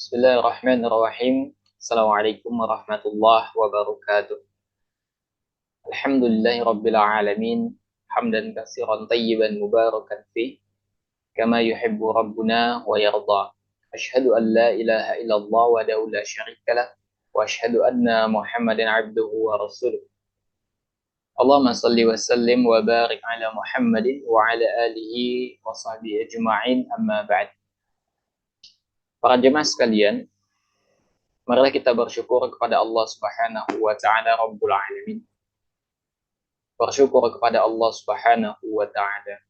Bismillahirrahmanirrahim. Assalamualaikum warahmatullahi wabarakatuh. Alhamdulillahi rabbil alamin. Hamdan katsiran tayyiban mubarakan fi kama yuhibbu rabbuna wa yarda. Asyhadu an la ilaha illallah wahdahu la syarikalah wa asyhadu anna Muhammadan abduhu wa rasuluh. Allahumma salli wa sallim wa barik ala Muhammadin wa ala alihi wa sahbihi ajma'in, amma ba'd. Para jemaah sekalian, marilah kita bersyukur kepada Allah Subhanahu wa taala Rabbul Alamin. Bersyukur kepada Allah Subhanahu wa taala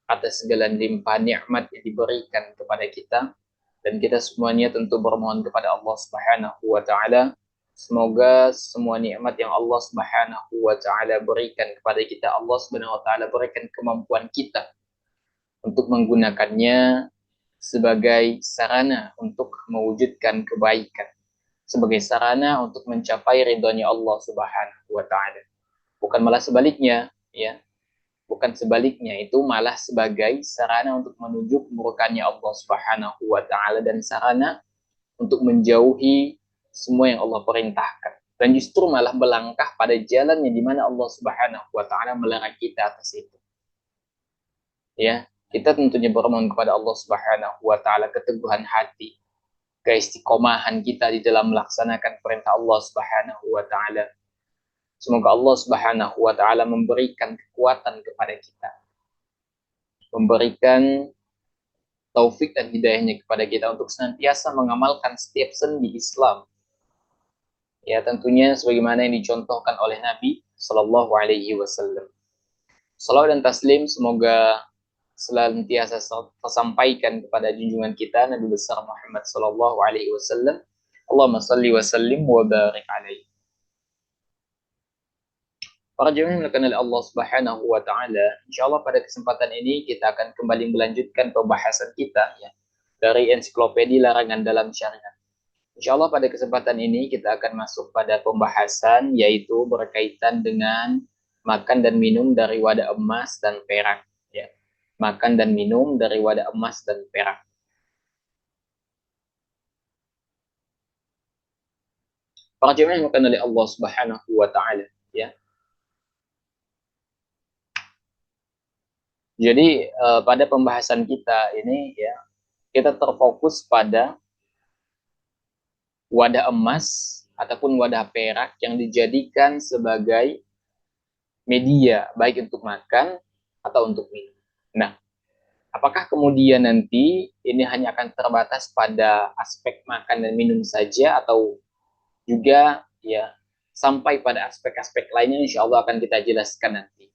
atas segala limpahan nikmat yang diberikan kepada kita, dan kita semuanya tentu bermohon kepada Allah Subhanahu wa taala semoga semua nikmat yang Allah Subhanahu wa taala berikan kepada kita, Allah Subhanahu wa taala berikan kemampuan kita untuk menggunakannya sebagai sarana untuk mewujudkan kebaikan, sebagai sarana untuk mencapai ridhonya Allah Subhanahu wa taala. Bukan malah sebaliknya, ya. Bukan sebaliknya, itu malah sebagai sarana untuk menuju kemurkaan Allah Subhanahu wa taala dan sarana untuk menjauhi semua yang Allah perintahkan. Dan justru malah melangkah pada jalan yang dimana Allah Subhanahu wa taala melarang kita atas itu. Ya, kita tentunya bermohon kepada Allah Subhanahu wa taala keteguhan hati, keistiqomahan kita di dalam melaksanakan perintah Allah Subhanahu wa taala. Semoga Allah Subhanahu wa taala memberikan kekuatan kepada kita, memberikan taufik dan hidayahnya kepada kita untuk senantiasa mengamalkan setiap sendi Islam. Ya, tentunya sebagaimana yang dicontohkan oleh Nabi Shallallahu Alaihi Wasallam. Salawat dan taslim semoga senantiasa tersampaikan kepada junjungan kita Nabi besar Muhammad Shallallahu Alaihi Wasallam. Allahumma salli wa sallim wa barik alaihi. Para jemaah yang dimuliakan oleh Allah Subhanahu wa taala, insyaallah pada kesempatan ini kita akan kembali melanjutkan pembahasan kita, ya, dari ensiklopedia larangan dalam syariat. Insyaallah pada kesempatan ini kita akan masuk pada pembahasan yaitu berkaitan dengan makan dan minum dari wadah emas dan perak, ya. Makan dan minum dari wadah emas dan perak. Para jemaah yang dimuliakan oleh Allah Subhanahu wa taala, ya. Jadi pada pembahasan kita ini, ya, kita terfokus pada wadah emas ataupun wadah perak yang dijadikan sebagai media baik untuk makan atau untuk minum. Nah, apakah kemudian nanti ini hanya akan terbatas pada aspek makan dan minum saja atau juga, ya, sampai pada aspek-aspek lainnya, insya Allah akan kita jelaskan nanti.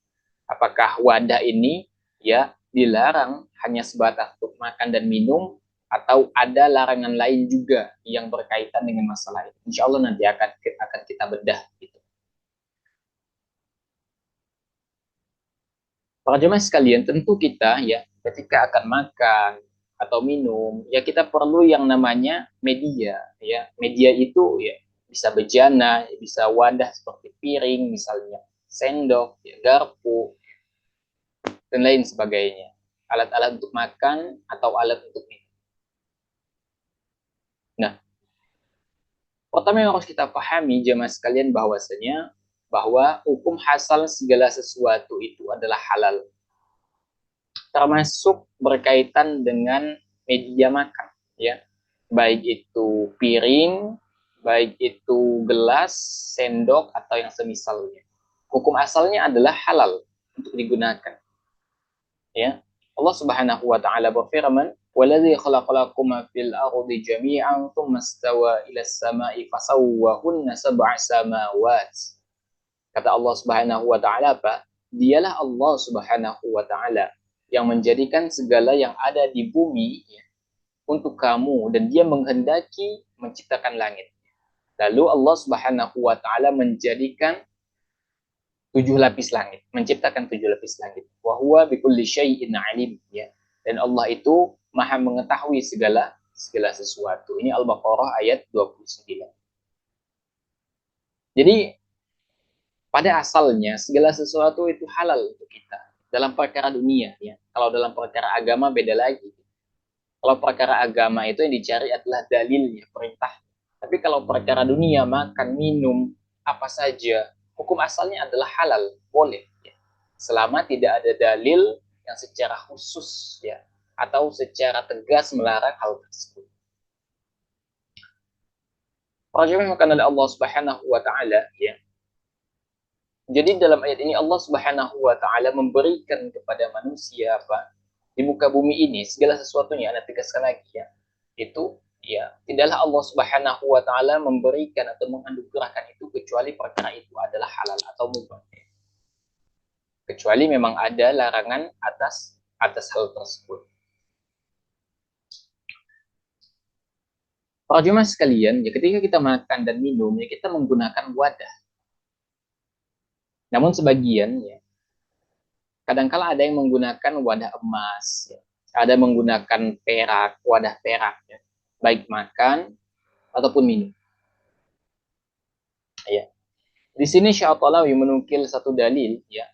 Apakah wadah ini, ya, dilarang hanya sebatas untuk makan dan minum atau ada larangan lain juga yang berkaitan dengan masalah itu. Insya Allah nanti akan kita bedah gitu. Para jemaah sekalian, tentu kita, ya, ketika akan makan atau minum, ya, kita perlu yang namanya media, ya. Media itu, ya, bisa bejana, bisa wadah seperti piring misalnya, sendok, ya, garpu, dan lain sebagainya. Alat-alat untuk makan atau alat untuk minum. Nah, pertama yang harus kita pahami jemaah sekalian bahwasanya bahwa hukum asal segala sesuatu itu adalah halal, termasuk berkaitan dengan media makan, ya, baik itu piring, baik itu gelas, sendok atau yang semisalnya. Hukum asalnya adalah halal untuk digunakan, ya. Allah Subhanahu wa taala berfirman, "Waladzi khalaqalakum fil ardi jami'an tsumma istawa ila as-sama'i fasawwahunna sab'a samawat." Kata Allah Subhanahu wa taala apa? Dialah Allah Subhanahu wa taala yang menjadikan segala yang ada di bumi, ya, untuk kamu, dan dia menghendaki menciptakan langit. Lalu Allah Subhanahu wa taala menjadikan 7 lapis langit, menciptakan 7 lapis langit. Wa huwa bikulli syai'in alim, ya. Dan Allah itu Maha mengetahui segala sesuatu. Ini Al-Baqarah ayat 29. Jadi pada asalnya segala sesuatu itu halal untuk kita dalam perkara dunia, ya. Kalau dalam perkara agama beda lagi. Kalau perkara agama itu yang dicari adalah dalilnya, perintah. Tapi kalau perkara dunia, makan, minum, apa saja, hukum asalnya adalah halal, boleh. Ya. Selama tidak ada dalil yang secara khusus ya atau secara tegas melarang hal tersebut. Rasulullah oleh Allah Subhanahu wa taala ya. Jadi dalam ayat ini Allah Subhanahu wa taala memberikan kepada manusia apa? Di muka bumi ini segala sesuatunya, Anda tegaskan lagi ya. Itu ya, tidaklah Allah Subhanahu wa taala memberikan atau menganugerahkan itu kecuali perkara itu adalah halal atau mubah. Kecuali memang ada larangan atas hal tersebut. Para jemaah sekalian, ya ketika kita makan dan minum, ya kita menggunakan wadah. Namun sebagian ya, kadangkala ada yang menggunakan wadah emas, ya. Ada menggunakan perak, wadah perak, ya. Baik makan ataupun minum. Ya. Di sini Syaikhul menukil satu dalil, ya,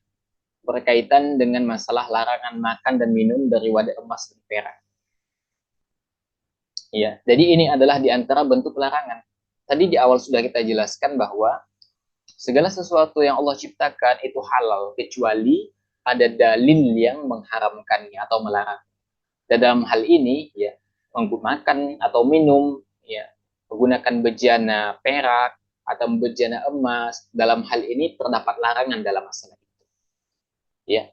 berkaitan dengan masalah larangan makan dan minum dari wadah emas dan perak. Ya, jadi ini adalah di antara bentuk larangan. Tadi di awal sudah kita jelaskan bahwa segala sesuatu yang Allah ciptakan itu halal kecuali ada dalil yang mengharamkannya atau melarang. Dan dalam hal ini ya menggunakan atau minum ya menggunakan bejana perak atau bejana emas dalam hal ini terdapat larangan dalam masalah itu. Ya.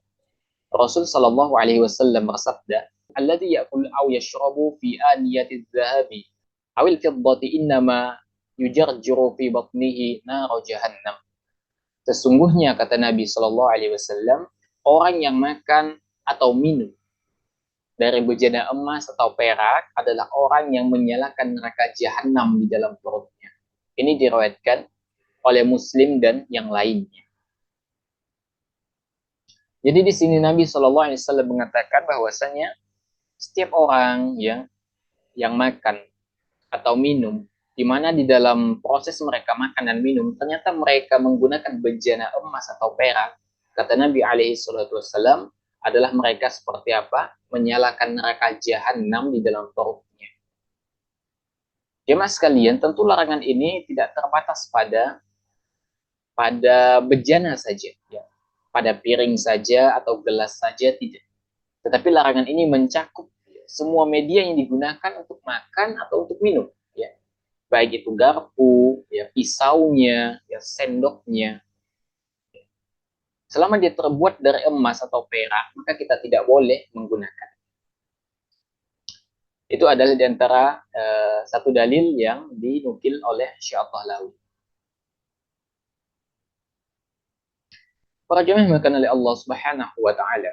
Rasul sallallahu alaihi wasallam bersabda, "Alladzi ya'kul aw yashrabu fi aniyati adh-dhahabi aw al-fiddati innama yujarjiru fi batnihi nar jahannam." Sesungguhnya kata Nabi Shallallahu Alaihi Wasallam, orang yang makan atau minum dari bejana emas atau perak adalah orang yang menyalakan neraka jahanam di dalam perutnya. Ini diriwayatkan oleh Muslim dan yang lainnya. Jadi di sini Nabi Shallallahu Alaihi Wasallam mengatakan bahwasanya setiap orang yang makan atau minum, di mana di dalam proses mereka makan dan minum, ternyata mereka menggunakan bejana emas atau perak. Kata Nabi alaihi salatu wassalam, adalah mereka seperti apa? Menyalakan neraka jahanam di dalam perutnya. Jemaah sekalian, tentu larangan ini tidak terbatas pada bejana saja, ya. Pada piring saja atau gelas saja tidak. Tetapi larangan ini mencakup semua media yang digunakan untuk makan atau untuk minum, ya. Baik itu garpu, ya pisaunya, ya sendoknya. Selama dia terbuat dari emas atau perak, maka kita tidak boleh menggunakan. Itu adalah di antara satu dalil yang dinukil oleh Syaikhul. Para jemaah yang oleh Allah Subhanahu wa taala.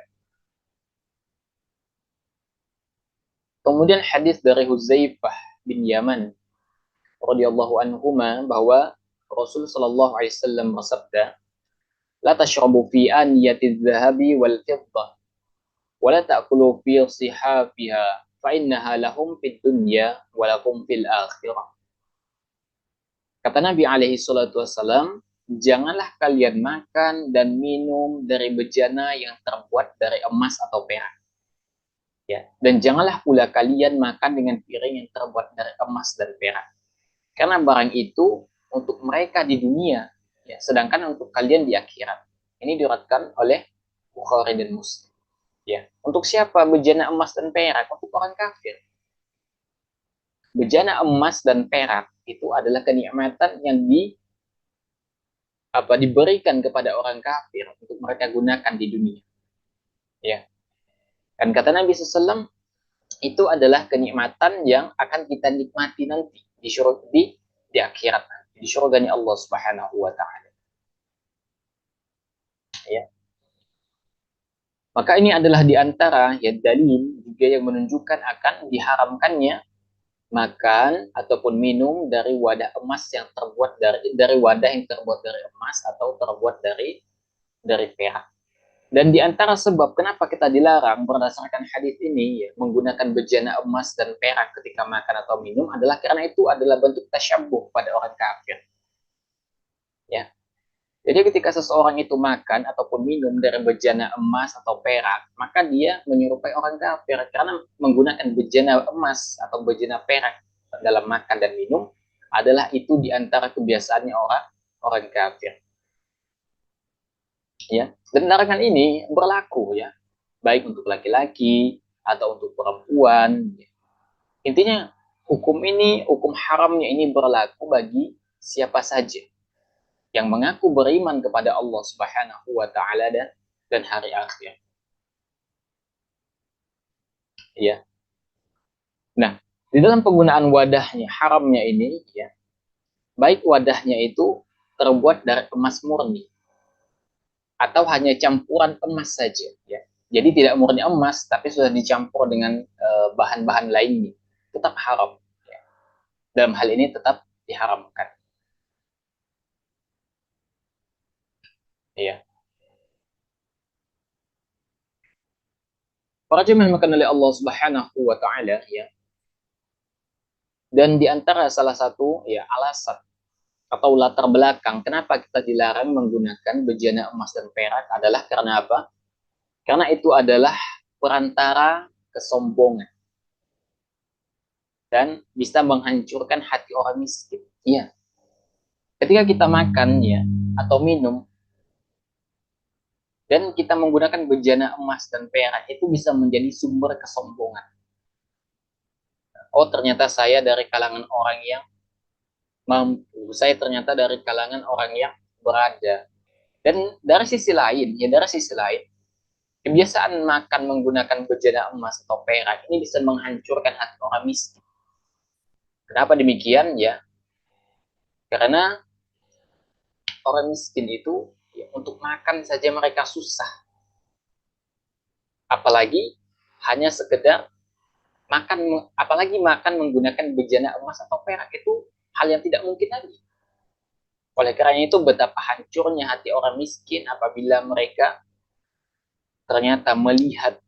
Kemudian hadis dari Huzaifah bin Yaman radhiyallahu anhuma bahwa Rasul sallallahu alaihi wasallam bersabda, "La tashrabu fi aniyati adh-dhahabi wal fiddah wa la ta'kulu fi sihafiha fa innaha lahum fid dunya wa lakum fil akhirah." Kata Nabi alaihi salatu wasallam, janganlah kalian makan dan minum dari bejana yang terbuat dari emas atau perak. Ya, dan janganlah pula kalian makan dengan piring yang terbuat dari emas dan perak. Karena barang itu untuk mereka di dunia, ya, sedangkan untuk kalian di akhirat. Ini diriwayatkan oleh Bukhari dan Muslim. Ya, untuk siapa bejana emas dan perak? Untuk orang kafir. Bejana emas dan perak itu adalah kenikmatan yang diberikan kepada orang kafir untuk mereka gunakan di dunia. Ya. Dan kata Nabi SAW, itu adalah kenikmatan yang akan kita nikmati nanti di akhirat, di surganya Allah Subhanahu wa taala. Ya. Maka ini adalah di antara ya dalil juga yang menunjukkan akan diharamkannya makan ataupun minum dari wadah emas yang terbuat dari wadah yang terbuat dari emas atau terbuat dari perak. Dan di antara sebab kenapa kita dilarang berdasarkan hadis ini ya, menggunakan bejana emas dan perak ketika makan atau minum adalah karena itu adalah bentuk tasyabbuh pada orang kafir. Ya. Jadi ketika seseorang itu makan ataupun minum dari bejana emas atau perak, maka dia menyerupai orang kafir karena menggunakan bejana emas atau bejana perak dalam makan dan minum adalah itu di antara kebiasaannya orang orang kafir. Ya, dan larangan ini berlaku ya, baik untuk laki-laki atau untuk perempuan. Intinya hukum haramnya ini berlaku bagi siapa saja yang mengaku beriman kepada Allah Subhanahu wa taala dan hari akhir. Ya. Nah, di dalam penggunaan wadahnya haramnya ini ya, baik wadahnya itu terbuat dari emas murni atau hanya campuran emas saja ya. Jadi tidak murni emas tapi sudah dicampur dengan bahan-bahan lainnya, tetap haram. Ya. Dalam hal ini tetap diharamkan. Ya. Para jemaah yang oleh Allah Subhanahu wa taala ya. Dan di antara salah satu ya alasan atau latar belakang kenapa kita dilarang menggunakan bejana emas dan perak adalah karena apa? Karena itu adalah perantara kesombongan dan bisa menghancurkan hati orang miskin. Iya, ketika kita makan ya atau minum dan kita menggunakan bejana emas dan perak itu bisa menjadi sumber kesombongan. Oh, ternyata saya dari kalangan orang yang mampu. Saya ternyata dari kalangan orang yang berada. Dan dari sisi lain, ya dari sisi lain, kebiasaan makan menggunakan bejana emas atau perak ini bisa menghancurkan hati orang miskin. Kenapa demikian? Ya, karena orang miskin itu ya, untuk makan saja mereka susah. Apalagi hanya sekedar apalagi makan menggunakan bejana emas atau perak itu hal yang tidak mungkin lagi. Oleh karena itu betapa hancurnya hati orang miskin apabila mereka ternyata melihat,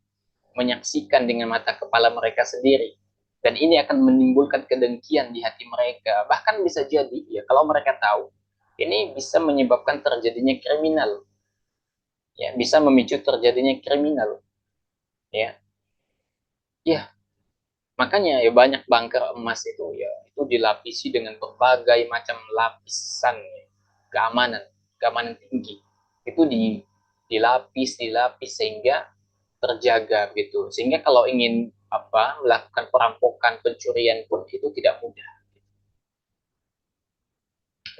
menyaksikan dengan mata kepala mereka sendiri. Dan ini akan menimbulkan kedengkian di hati mereka. Bahkan bisa jadi, ya kalau mereka tahu, ini bisa menyebabkan terjadinya kriminal. Ya, bisa memicu terjadinya kriminal. Ya, ya makanya ya banyak bunker emas itu ya itu dilapisi dengan berbagai macam lapisan ya, keamanan, keamanan tinggi. Itu dilapis sehingga terjaga gitu. Sehingga kalau ingin melakukan perampokan, pencurian pun itu tidak mudah.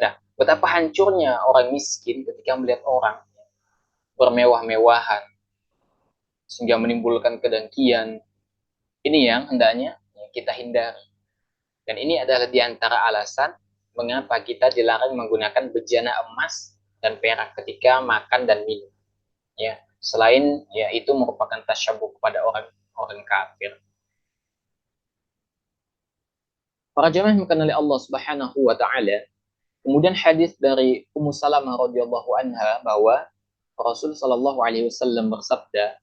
Nah, betapa hancurnya orang miskin ketika melihat orang bermewah-mewahan sehingga menimbulkan kedengkian. Ini yang hendaknya kita hindari. Dan ini adalah di antara alasan mengapa kita dilarang menggunakan bejana emas dan perak ketika makan dan minum. Ya, selain ya itu merupakan tasyabuh kepada orang orang kafir. Para jemaah yang oleh Allah Subhanahu wa taala, kemudian hadis dari Ummu Salamah radhiyallahu anha bahwa Rasul sallallahu alaihi wasallam bersabda,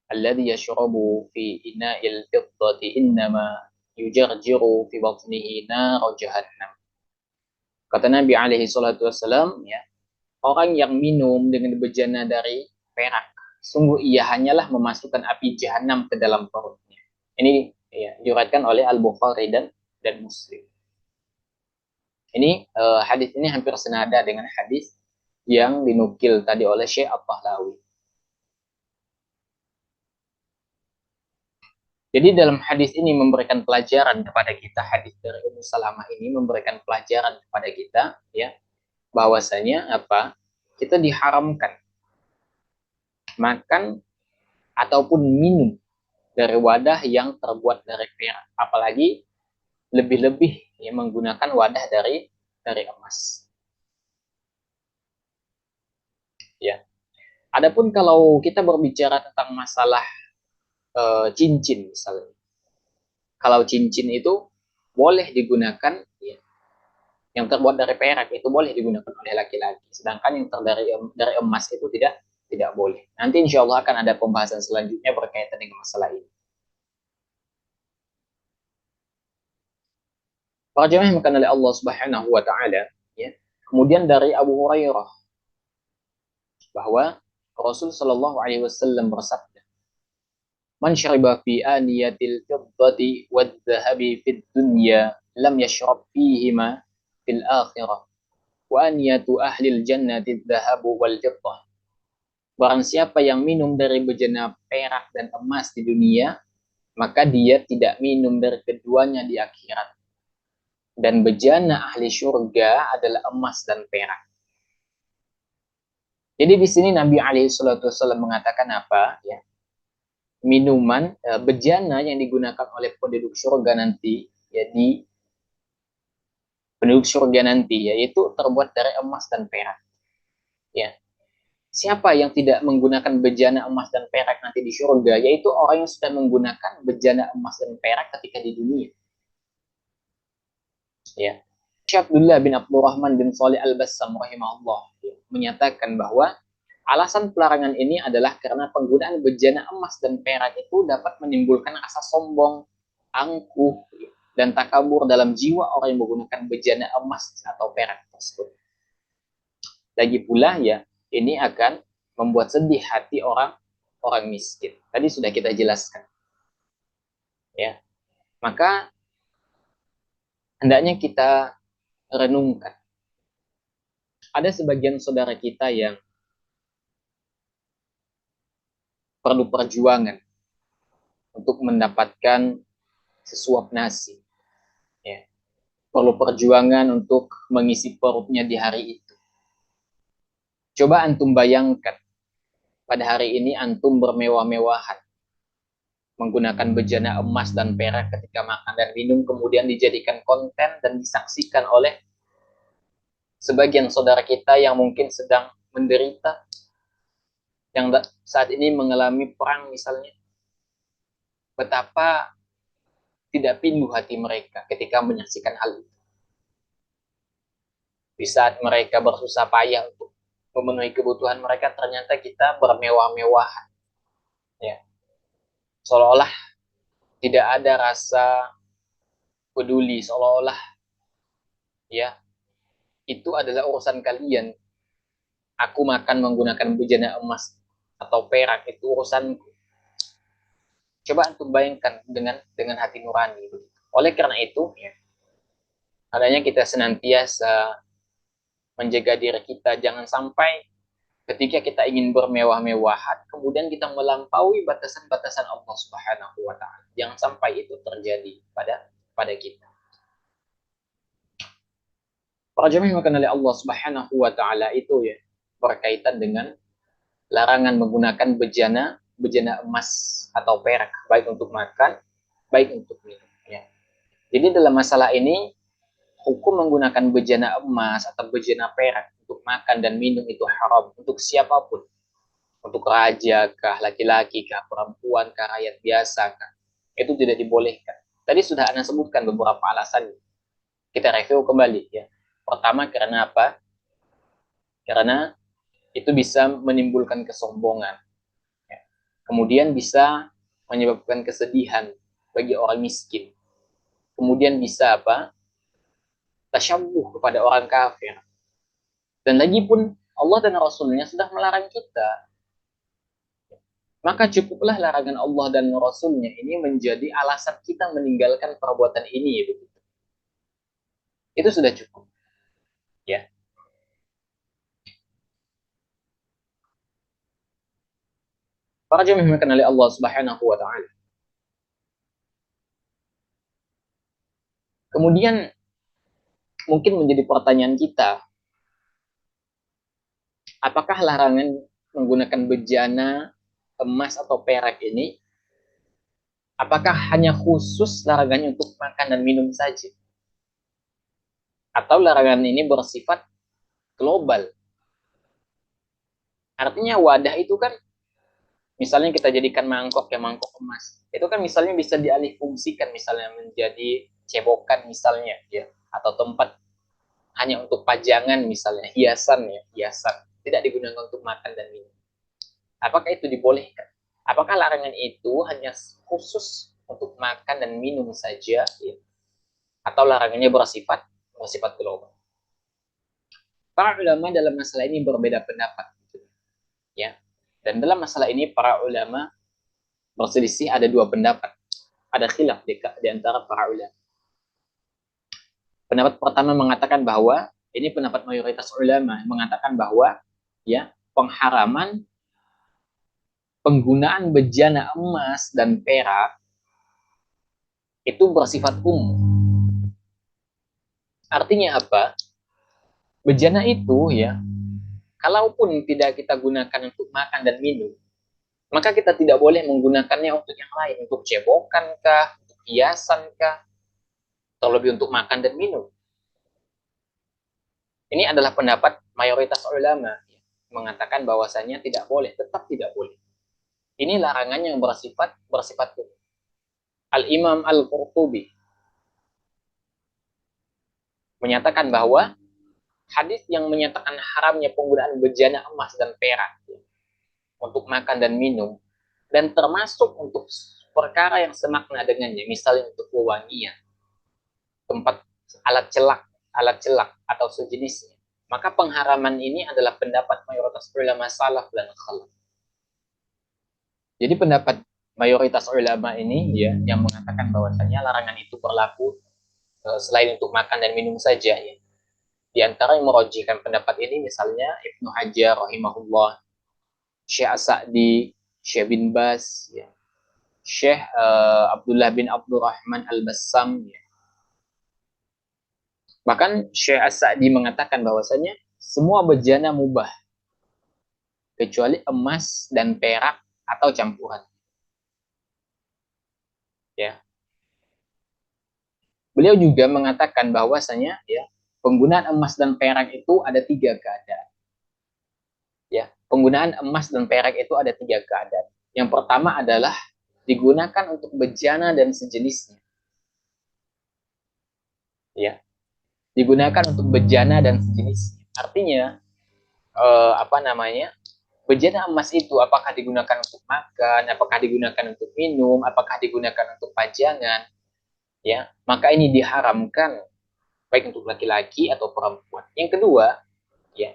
"Alladhi yashrabu fi ina'il fiddati innama yujarjiru fi batnihi nar jahannam." Kata Nabi alaihi salatu wasallam, ya, orang yang minum dengan bejana dari perak, sungguh ia hanyalah memasukkan api jahanam ke dalam perutnya. Ini ya, diriwayatkan oleh Al-Bukhari dan Muslim. Ini hadis ini hampir senada dengan hadis yang dinukil tadi oleh Syekh At-Tahlawi. Jadi dalam hadis ini memberikan pelajaran kepada kita, hadis dari Ummu Salamah ini memberikan pelajaran kepada kita ya, bahwasanya apa? Kita diharamkan makan ataupun minum dari wadah yang terbuat dari perak, apalagi lebih-lebih ya, menggunakan wadah dari emas. Ya. Adapun kalau kita berbicara tentang masalah cincin misalnya, kalau cincin itu boleh digunakan ya, yang terbuat dari perak itu boleh digunakan oleh laki-laki, sedangkan yang dari emas itu tidak boleh. Nanti insya Allah akan ada pembahasan selanjutnya berkaitan dengan masalah ini. Para jemaah yang oleh Allah Subhanahu wa taala, ya. Kemudian dari Abu Hurairah bahwa Rasul Shallallahu Alaihi Wasallam bersabda, "Man syariba fi aniyatil fiddati wad dhahabi fid dunya lam yashrab fihima fil akhirah wa aniyatu ahlil jannati dhahabu wal fiddah." Barang siapa yang minum dari bejana perak dan emas di dunia, maka dia tidak minum dari keduanya di akhirat. Dan bejana ahli surga adalah emas dan perak. Jadi di sini Nabi alaihi salatu wasallam mengatakan apa? Ya, minuman bejana yang digunakan oleh penduduk surga nanti, jadi penduduk surga nanti, yaitu terbuat dari emas dan perak. Ya, siapa yang tidak menggunakan bejana emas dan perak nanti di surga, yaitu orang yang sudah menggunakan bejana emas dan perak ketika di dunia. Ya, Syekh Abdullah bin Abdurrahman bin Shalih Al-Bassam rahimahullah menyatakan bahwa alasan pelarangan ini adalah karena penggunaan bejana emas dan perak itu dapat menimbulkan rasa sombong, angkuh, dan takabur dalam jiwa orang yang menggunakan bejana emas atau perak tersebut. Lagi pula ya, ini akan membuat sedih hati orang miskin. Tadi sudah kita jelaskan. Ya. Maka hendaknya kita renungkan. Ada sebagian saudara kita yang perlu perjuangan untuk mendapatkan sesuap nasi. Ya. Perlu perjuangan untuk mengisi perutnya di hari itu. Coba antum bayangkan, pada hari ini antum bermewah-mewahan, menggunakan bejana emas dan perak ketika makan dan minum, kemudian dijadikan konten dan disaksikan oleh sebagian saudara kita yang mungkin sedang menderita, yang saat ini mengalami perang misalnya. Betapa tidak pilu hati mereka ketika menyaksikan hal itu. Di saat mereka bersusah payah untuk memenuhi kebutuhan mereka, ternyata kita bermewah-mewahan. Ya. Seolah-olah tidak ada rasa peduli, seolah-olah ya itu adalah urusan kalian. Aku makan menggunakan bejana emas atau perak itu urusanku. Coba antum bayangkan dengan hati nurani. Oleh karena itu, ya, adanya kita senantiasa menjaga diri kita, jangan sampai ketika kita ingin bermewah-mewahan, kemudian kita melampaui batasan-batasan Allah Subhanahu wa Ta'ala. Jangan sampai itu terjadi pada kita. Para jemaah yang oleh Allah Subhanahu wa Ta'ala itu ya berkaitan dengan larangan menggunakan bejana emas atau perak, baik untuk makan, baik untuk minum. Ya. Jadi dalam masalah ini, hukum menggunakan bejana emas atau bejana perak untuk makan dan minum itu haram untuk siapapun. Untuk raja kah, laki-laki kah, perempuan kah, rakyat biasa kah. Itu tidak dibolehkan. Tadi sudah Anda sebutkan beberapa alasan. Kita review kembali ya. Pertama, karena apa? Karena itu bisa menimbulkan kesombongan. Ya. Kemudian bisa menyebabkan kesedihan bagi orang miskin. Kemudian bisa apa? Tasyabbuh kepada orang kafir. Dan lagi pun Allah dan Rasulnya sudah melarang kita. Maka cukuplah larangan Allah dan Rasulnya ini menjadi alasan kita meninggalkan perbuatan ini. Begitu. Itu sudah cukup. Ya. Para jemaah yang dimuliakan oleh Allah Subhanahu wa Ta'ala. Kemudian mungkin menjadi pertanyaan kita, apakah larangan menggunakan bejana emas atau perak ini, apakah hanya khusus larangannya untuk makan dan minum saja? Atau larangan ini bersifat global? Artinya wadah itu kan, misalnya kita jadikan mangkok emas, itu kan misalnya bisa dialih fungsikan, misalnya menjadi cebokan misalnya, ya, atau tempat hanya untuk pajangan misalnya, hiasan ya, hiasan, tidak digunakan untuk makan dan minum. Apakah itu dibolehkan? Apakah larangan itu hanya khusus untuk makan dan minum saja, ya? Atau larangannya bersifat global? Para ulama dalam masalah ini berbeda pendapat. Ya. Dan dalam masalah ini para ulama berselisih, ada dua pendapat. Ada khilaf di antara para ulama. Pendapat pertama mengatakan bahwa, ini pendapat mayoritas ulama mengatakan bahwa ya, pengharaman penggunaan bejana emas dan perak itu bersifat umum. Artinya apa? Bejana itu ya, kalaupun tidak kita gunakan untuk makan dan minum, maka kita tidak boleh menggunakannya untuk yang lain, untuk cebokan kah, untuk hiasan kah, terlebih untuk makan dan minum. Ini adalah pendapat mayoritas ulama ya, mengatakan bahwasanya tidak boleh, tetap tidak boleh. Ini larangan yang bersifat umum. Al-Imam Al-Qurtubi menyatakan bahwa hadis yang menyatakan haramnya penggunaan bejana emas dan perak ya, untuk makan dan minum, dan termasuk untuk perkara yang semakna dengannya, misalnya untuk wewangian, tempat alat celak atau sejenisnya. Maka pengharaman ini adalah pendapat mayoritas ulama salaf dan khalaf. Jadi pendapat mayoritas ulama ini ya, yang mengatakan bahwasanya larangan itu berlaku selain untuk makan dan minum saja ya. Di antara yang merojihkan pendapat ini misalnya Ibnu Hajar rahimahullah, Syekh As-Sa'di, Syekh bin Bas ya, Syekh Abdullah bin Abdurrahman Al-Bassam ya. Bahkan Syekh As-Sa'di mengatakan bahwasanya semua bejana mubah kecuali emas dan perak atau campuran. Ya. Beliau juga mengatakan bahwasanya ya, penggunaan emas dan perak itu ada tiga keadaan. Ya, penggunaan emas dan perak itu ada tiga keadaan. Yang pertama adalah digunakan untuk bejana dan sejenisnya. Ya, digunakan untuk bejana dan sejenisnya. Artinya apa namanya? Bejana emas itu apakah digunakan untuk makan, apakah digunakan untuk minum, apakah digunakan untuk pajangan, ya, maka ini diharamkan baik untuk laki-laki atau perempuan. Yang kedua, ya,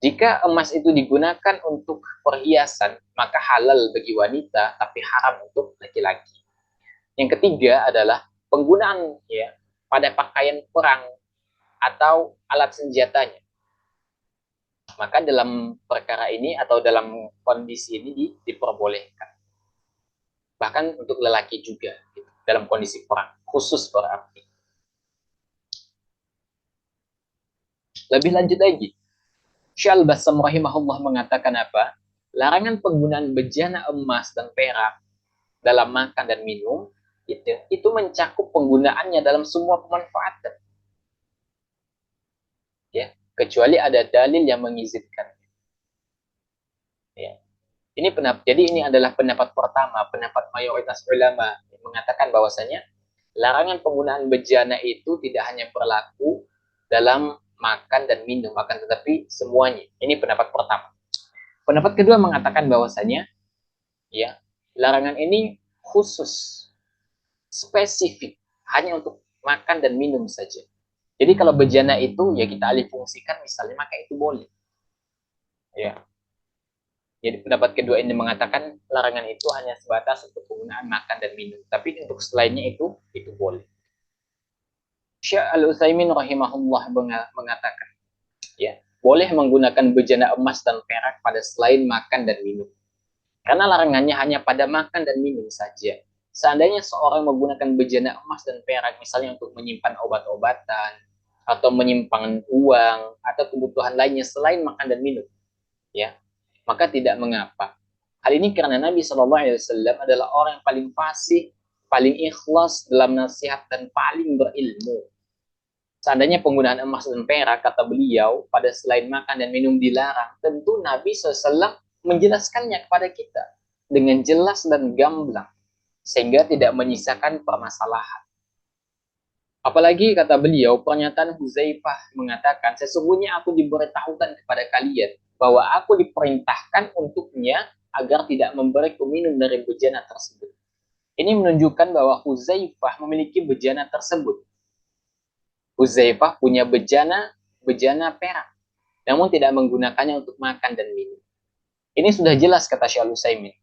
jika emas itu digunakan untuk perhiasan, maka halal bagi wanita, tapi haram untuk laki-laki. Yang ketiga adalah penggunaan ya pada pakaian perang atau alat senjatanya. Maka dalam perkara ini atau dalam kondisi ini diperbolehkan. Bahkan untuk lelaki juga, gitu, dalam kondisi perang, khusus berarti. Lebih lanjut lagi, Syekh Al-Bassam rahimahullah mengatakan apa? Larangan penggunaan bejana emas dan perak dalam makan dan minum itu mencakup penggunaannya dalam semua pemanfaatan. Ya, kecuali ada dalil yang mengizinkan. Ya. Jadi ini adalah pendapat pertama, pendapat mayoritas ulama yang mengatakan bahwasanya larangan penggunaan bejana itu tidak hanya berlaku dalam makan dan minum, akan tetapi semuanya. Ini pendapat pertama. Pendapat kedua mengatakan bahwasanya ya, larangan ini khusus, spesifik, hanya untuk makan dan minum saja. Jadi kalau bejana itu ya kita alih fungsikan misalnya, maka itu boleh. Ya. Jadi pendapat kedua ini mengatakan larangan itu hanya sebatas untuk penggunaan makan dan minum, tapi untuk selainnya itu boleh. Syekh Al-Utsaimin rahimahullah mengatakan, ya, boleh menggunakan bejana emas dan perak pada selain makan dan minum. Karena larangannya hanya pada makan dan minum saja. Seandainya seorang menggunakan bejana emas dan perak misalnya untuk menyimpan obat-obatan atau menyimpan uang atau kebutuhan lainnya selain makan dan minum, ya, maka tidak mengapa. Hal ini karena Nabi Shallallahu Alaihi Wasallam adalah orang yang paling fasih, paling ikhlas dalam nasihat dan paling berilmu. Seandainya penggunaan emas dan perak, kata beliau, pada selain makan dan minum dilarang, tentu Nabi SAW menjelaskannya kepada kita dengan jelas dan gamblang, sehingga tidak menyisakan permasalahan. Apalagi kata beliau, pernyataan Huzaifah mengatakan, sesungguhnya aku diberitahukan kepada kalian bahwa aku diperintahkan untuknya agar tidak memberi minum dari bejana tersebut. Ini menunjukkan bahwa Huzaifah memiliki bejana tersebut. Huzaifah punya bejana perak, namun tidak menggunakannya untuk makan dan minum. Ini sudah jelas kata Syekh Utsaimin.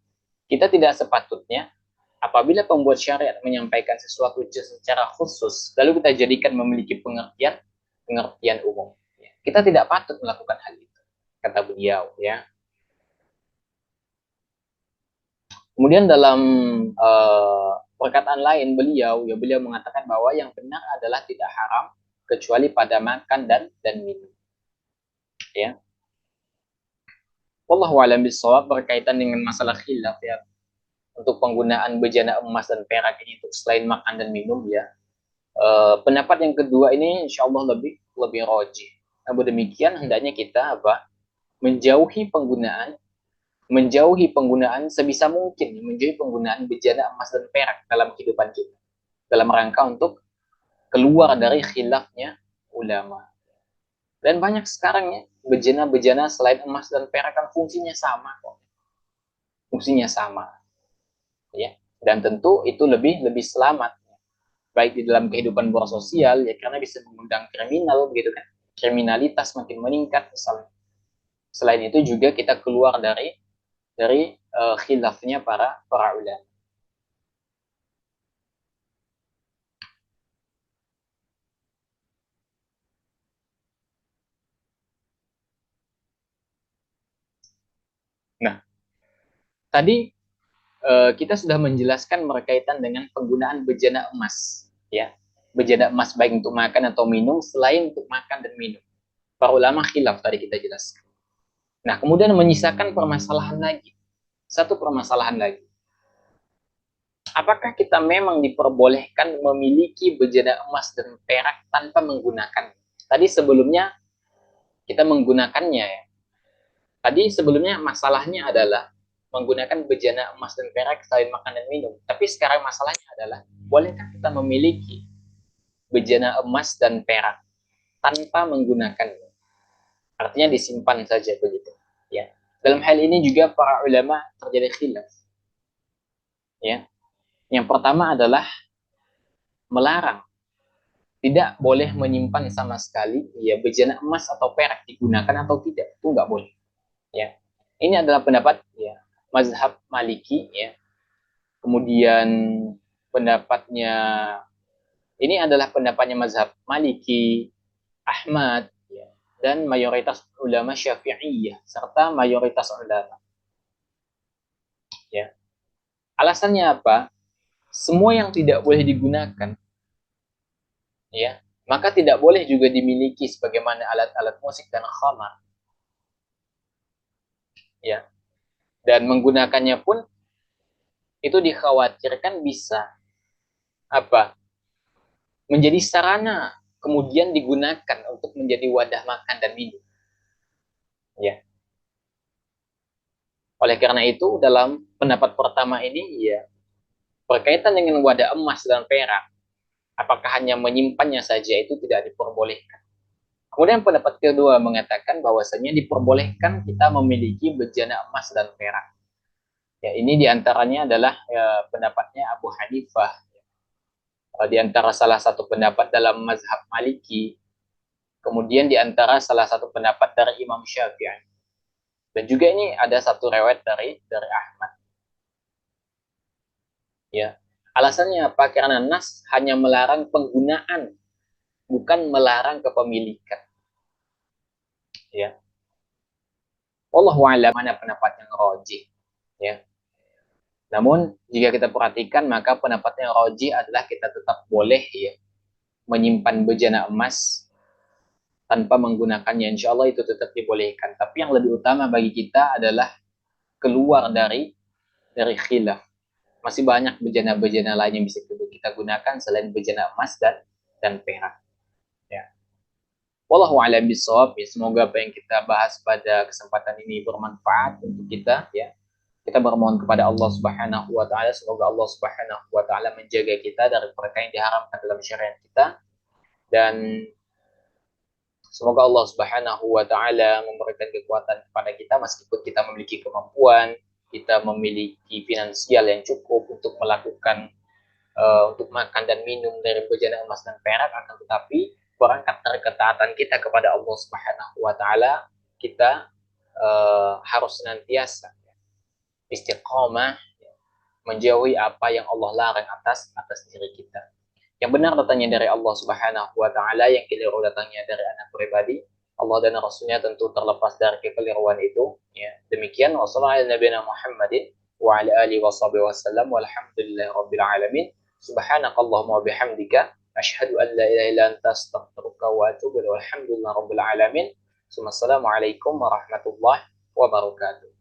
Kita tidak sepatutnya apabila pembuat syariat menyampaikan sesuatu secara khusus, lalu kita jadikan memiliki pengertian umum. Kita tidak patut melakukan hal itu, kata beliau. Ya. Kemudian dalam perkataan lain beliau mengatakan bahwa yang benar adalah tidak haram kecuali pada makan dan minum. Ya. Wallahu a'lam bishawab berkaitan dengan masalah khilaf ya untuk penggunaan bejana emas dan perak ini untuk selain makan dan minum ya. Pendapat yang kedua ini insya Allah lebih roji. Namun demikian hendaknya kita menjauhi penggunaan sebisa mungkin menjauhi penggunaan bejana emas dan perak dalam kehidupan kita dalam rangka untuk keluar dari khilafnya ulama. Dan banyak sekarang ya bejana-bejana selain emas dan perak kan fungsinya sama kok. Fungsinya sama ya. Dan tentu itu lebih selamat baik di dalam kehidupan bersosial ya karena bisa mengundang kriminal gitu kan. Kriminalitas makin meningkat misalnya. Selain itu juga kita keluar dari khilafnya para ulama. Nah, tadi kita sudah menjelaskan berkaitan dengan penggunaan bejana emas, ya. Bejana emas baik untuk makan atau minum selain untuk makan dan minum. Para ulama khilaf tadi kita jelaskan. Nah, kemudian menyisakan permasalahan lagi. Satu permasalahan lagi. Apakah kita memang diperbolehkan memiliki bejana emas dan perak tanpa menggunakan? Tadi sebelumnya kita menggunakannya ya. Tadi sebelumnya masalahnya adalah menggunakan bejana emas dan perak selain makan dan minum. Tapi sekarang masalahnya adalah, bolehkah kita memiliki bejana emas dan perak tanpa menggunakannya? Artinya disimpan saja begitu. Ya. Dalam hal ini juga para ulama terjadi khilaf. Ya. Yang pertama adalah melarang. Tidak boleh menyimpan sama sekali ya bejana emas atau perak digunakan atau tidak. Itu nggak boleh. Ya. Ini adalah pendapat ya mazhab Maliki ya. Kemudian pendapatnya ini adalah pendapatnya mazhab Maliki, Ahmad, ya, dan mayoritas ulama Syafi'iyah serta mayoritas ulama. Ya. Alasannya apa? Semua yang tidak boleh digunakan, ya, maka tidak boleh juga dimiliki sebagaimana alat-alat musik dan khamar. Ya. Dan menggunakannya pun itu dikhawatirkan bisa apa? Menjadi sarana kemudian digunakan untuk menjadi wadah makan dan minum. Ya. Oleh karena itu, dalam pendapat pertama ini, ya, berkaitan dengan wadah emas dan perak, apakah hanya menyimpannya saja itu tidak diperbolehkan. Kemudian pendapat kedua mengatakan bahwasanya diperbolehkan kita memiliki bejana emas dan perak. Ya, ini diantaranya adalah ya, pendapatnya Abu Hanifah. Di antara salah satu pendapat dalam mazhab Maliki. Kemudian di antara salah satu pendapat dari Imam Syafi'i. Dan juga ini ada satu riwayat dari Ahmad. Ya. Alasannya apa? Karena nas hanya melarang penggunaan, bukan melarang kepemilikan. Ya. Wallahu a'lam mana pendapat yang rajih. Ya. Namun jika kita perhatikan maka pendapat yang rajih adalah kita tetap boleh ya menyimpan bejana emas tanpa menggunakannya. Insya Allah itu tetap dibolehkan. Tapi yang lebih utama bagi kita adalah keluar dari khilaf. Masih banyak bejana-bejana lain yang bisa kita gunakan selain bejana emas dan perak. Ya. Wallahu a'lam bishawab. Ya, semoga apa yang kita bahas pada kesempatan ini bermanfaat untuk kita ya. Kita bermohon kepada Allah Subhanahu wa taala semoga Allah Subhanahu wa taala menjaga kita dari perkara yang diharamkan dalam syariat kita dan semoga Allah Subhanahu wa taala memberikan kekuatan kepada kita meskipun kita memiliki kemampuan, kita memiliki finansial yang cukup untuk melakukan untuk makan dan minum dari bejana emas dan perak, akan tetapi berangkat dari ketaatan kita kepada Allah Subhanahu wa taala, kita harus senantiasa istiqomah menjauhi apa yang Allah larang atas diri kita. Yang benar datangnya dari Allah Subhanahu wa taala, yang keliru datangnya dari anak pribadi. Allah dan Rasulnya tentu terlepas dari kekeliruan itu. Ya. Demikian wassalamualaikum warahmatullahi wabarakatuh wa ala alihi wasallam walhamdulillahi rabbil alamin. Subhanakallahumma wa bihamdika asyhadu an la ilaha illa anta astaghfiruka wa atubu ilaik. Walhamdulillahi rabbil alamin. Assalamualaikum warahmatullahi wabarakatuh.